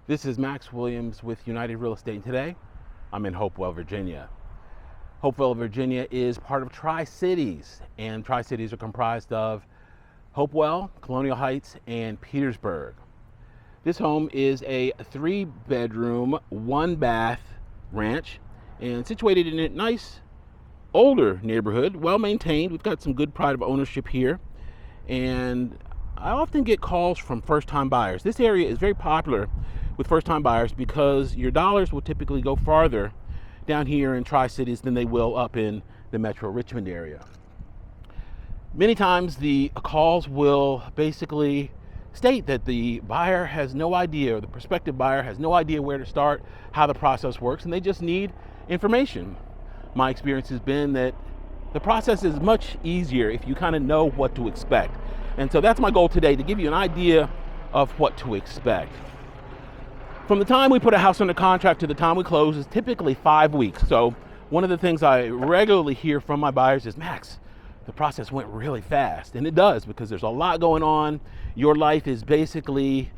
This is Max Williams with United Real Estate, and today I'm in Hopewell, Virginia. Hopewell, Virginia is part of Tri-Cities, and Tri-Cities are comprised of Hopewell, Colonial Heights, and Petersburg. This home is a 3-bedroom, 1-bath ranch and situated in a nice older neighborhood, well maintained. We've got some good pride of ownership here, and I often get calls from first-time buyers. This area is very popular with first-time buyers because your dollars will typically go farther down here in Tri-Cities than they will up in the Metro Richmond area. Many times the calls will basically state that the buyer has no idea, or the prospective buyer has no idea where to start, how the process works, and they just need information. My experience has been that the process is much easier if you kind of know what to expect. And so that's my goal today, to give you an idea of what to expect. From the time we put a house under contract to the time we close is typically 5 weeks. So one of the things I regularly hear from my buyers is, Max, the process went really fast. And it does, because there's a lot going on. Your life is basically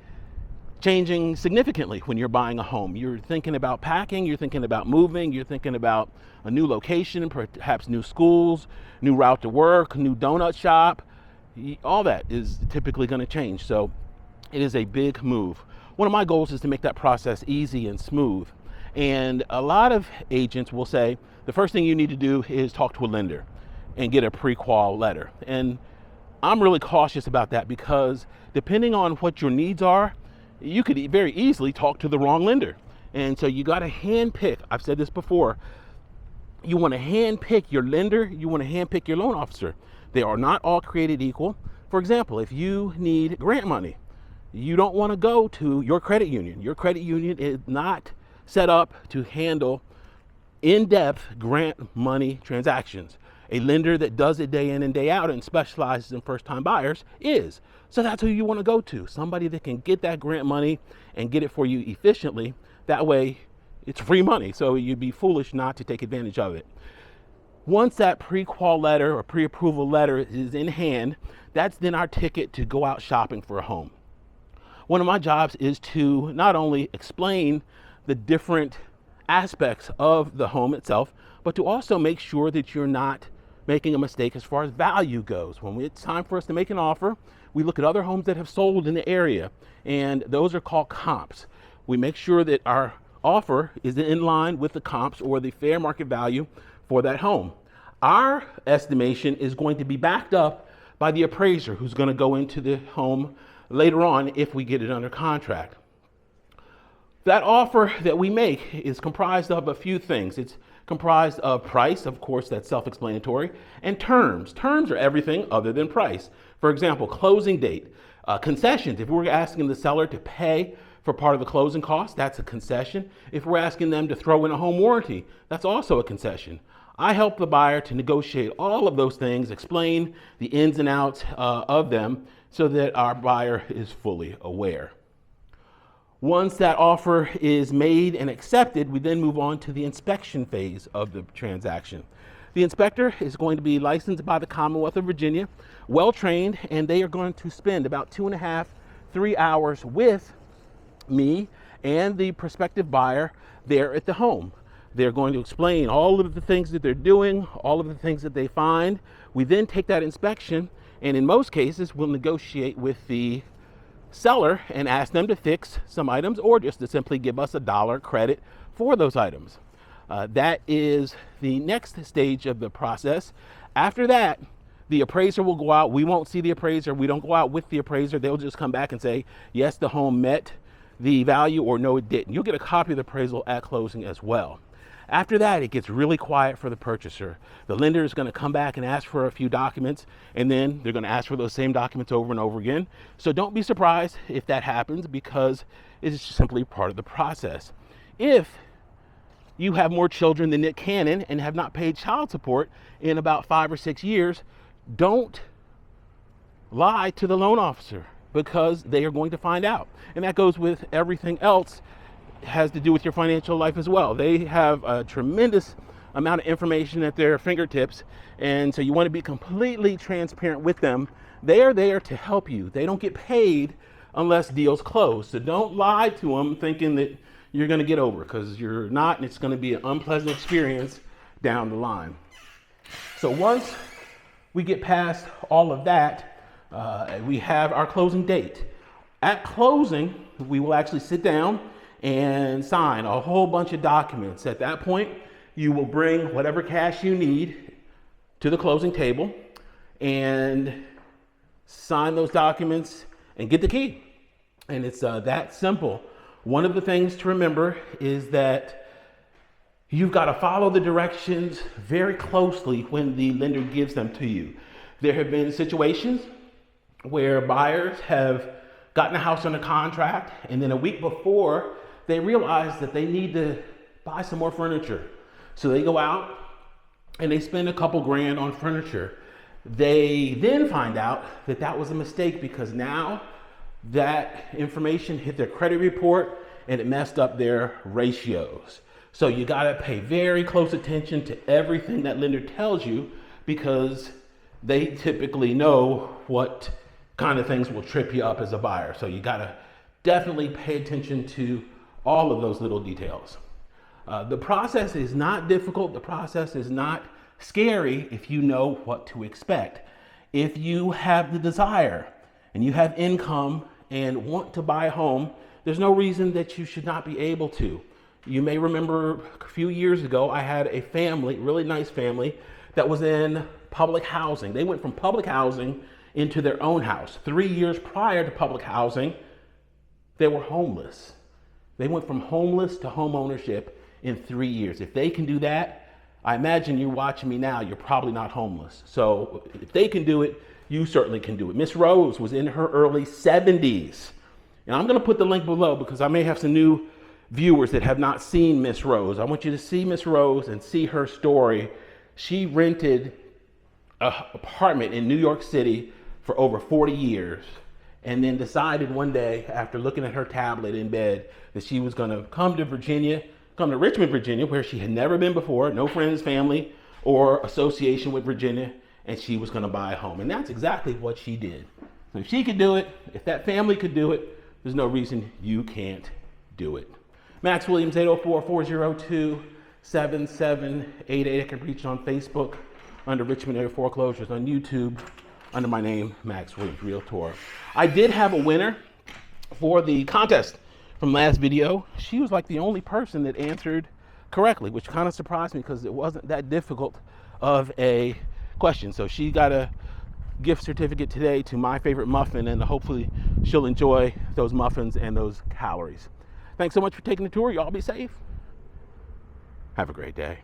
changing significantly when you're buying a home. You're thinking about packing, you're thinking about moving, you're thinking about a new location, perhaps new schools, new route to work, new donut shop. All that is typically going to change. So it is a big move. One of my goals is to make that process easy and smooth. And a lot of agents will say, the first thing you need to do is talk to a lender and get a pre-qual letter. And I'm really cautious about that, because depending on what your needs are, you could very easily talk to the wrong lender. And so you got to hand pick. I've said this before. You want to hand pick your lender. You want to hand pick your loan officer. They are not all created equal. For example, if you need grant money, you don't want to go to your credit union. Your credit union is not set up to handle in-depth grant money transactions. A lender that does it day in and day out and specializes in first-time buyers is. So that's who you want to go to. Somebody that can get that grant money and get it for you efficiently. That way, it's free money. So you'd be foolish not to take advantage of it. Once that pre-qual letter or pre-approval letter is in hand, that's then our ticket to go out shopping for a home. One of my jobs is to not only explain the different aspects of the home itself, but to also make sure that you're not making a mistake as far as value goes. When it's time for us to make an offer, we look at other homes that have sold in the area, and those are called comps. We make sure that our offer is in line with the comps or the fair market value for that home. Our estimation is going to be backed up by the appraiser who's going to go into the home later on if we get it under contract. That offer that we make is comprised of a few things. It's comprised of price, of course, that's self-explanatory, and terms. Terms are everything other than price. For example, closing date, concessions. If we're asking the seller to pay for part of the closing costs, that's a concession. If we're asking them to throw in a home warranty, that's also a concession. I help the buyer to negotiate all of those things, explain the ins and outs of them so that our buyer is fully aware. Once that offer is made and accepted, we then move on to the inspection phase of the transaction. The inspector is going to be licensed by the Commonwealth of Virginia, well trained, and they are going to spend about 2.5 to 3 hours with me and the prospective buyer there at the home. They're going to explain all of the things that they're doing, all of the things that they find. We then take that inspection, and in most cases, we'll negotiate with the seller and ask them to fix some items, or just to simply give us $1 credit for those items. That is the next stage of the process. After that, the appraiser will go out. We won't see the appraiser. We don't go out with the appraiser. They'll just come back and say, yes, the home met the value, or no, it didn't. You'll get a copy of the appraisal at closing as well. After that, it gets really quiet for the purchaser. The lender is going to come back and ask for a few documents, and then they're going to ask for those same documents over and over again. So don't be surprised if that happens, because it's simply part of the process. If you have more children than Nick Cannon and have not paid child support in about 5 or 6 years, don't lie to the loan officer, because they are going to find out. And that goes with everything else. Has to do with your financial life as well. They have a tremendous amount of information at their fingertips, and so you want to be completely transparent with them. They are there to help you. They don't get paid unless deals close. So don't lie to them thinking that you're going to get over, because you're not, and it's going to be an unpleasant experience down the line. So once we get past all of that, we have our closing date. At closing, we will actually sit down and sign a whole bunch of documents. At that point, you will bring whatever cash you need to the closing table and sign those documents and get the key. And it's that simple. One of the things to remember is that you've got to follow the directions very closely when the lender gives them to you. There have been situations where buyers have gotten a house under contract, and then a week before, they realize that they need to buy some more furniture. So they go out and they spend a couple grand on furniture. They then find out that that was a mistake, because now that information hit their credit report and it messed up their ratios. So you gotta pay very close attention to everything that lender tells you, because they typically know what kind of things will trip you up as a buyer. So you gotta definitely pay attention to all of those little details. The process is not difficult. The process is not scary if you know what to expect. If you have the desire and you have income and want to buy a home, there's no reason that you should not be able to. You may remember a few years ago, I had a family, really nice family, that was in public housing. They went from public housing into their own house. 3 years prior to public housing, they were homeless. They went from homeless to home ownership in 3 years. If they can do that, I imagine you're watching me now, you're probably not homeless. So if they can do it, you certainly can do it. Miss Rose was in her early 70s. And I'm gonna put the link below, because I may have some new viewers that have not seen Miss Rose. I want you to see Miss Rose and see her story. She rented an apartment in New York City for over 40 years, and then decided one day, after looking at her tablet in bed, that she was gonna come to Richmond, Virginia, where she had never been before, no friends, family, or association with Virginia, and she was gonna buy a home. And that's exactly what she did. So if she could do it, if that family could do it, there's no reason you can't do it. Max Williams, 804-402-7788. I can reach on Facebook under Richmond Area Foreclosures, on YouTube under my name, Max Williams Realtor. I did have a winner for the contest from last video. She was like the only person that answered correctly, which kind of surprised me, because it wasn't that difficult of a question. So she got a gift certificate today to My Favorite Muffin, and hopefully she'll enjoy those muffins and those calories. Thanks so much for taking the tour. Y'all be safe. Have a great day.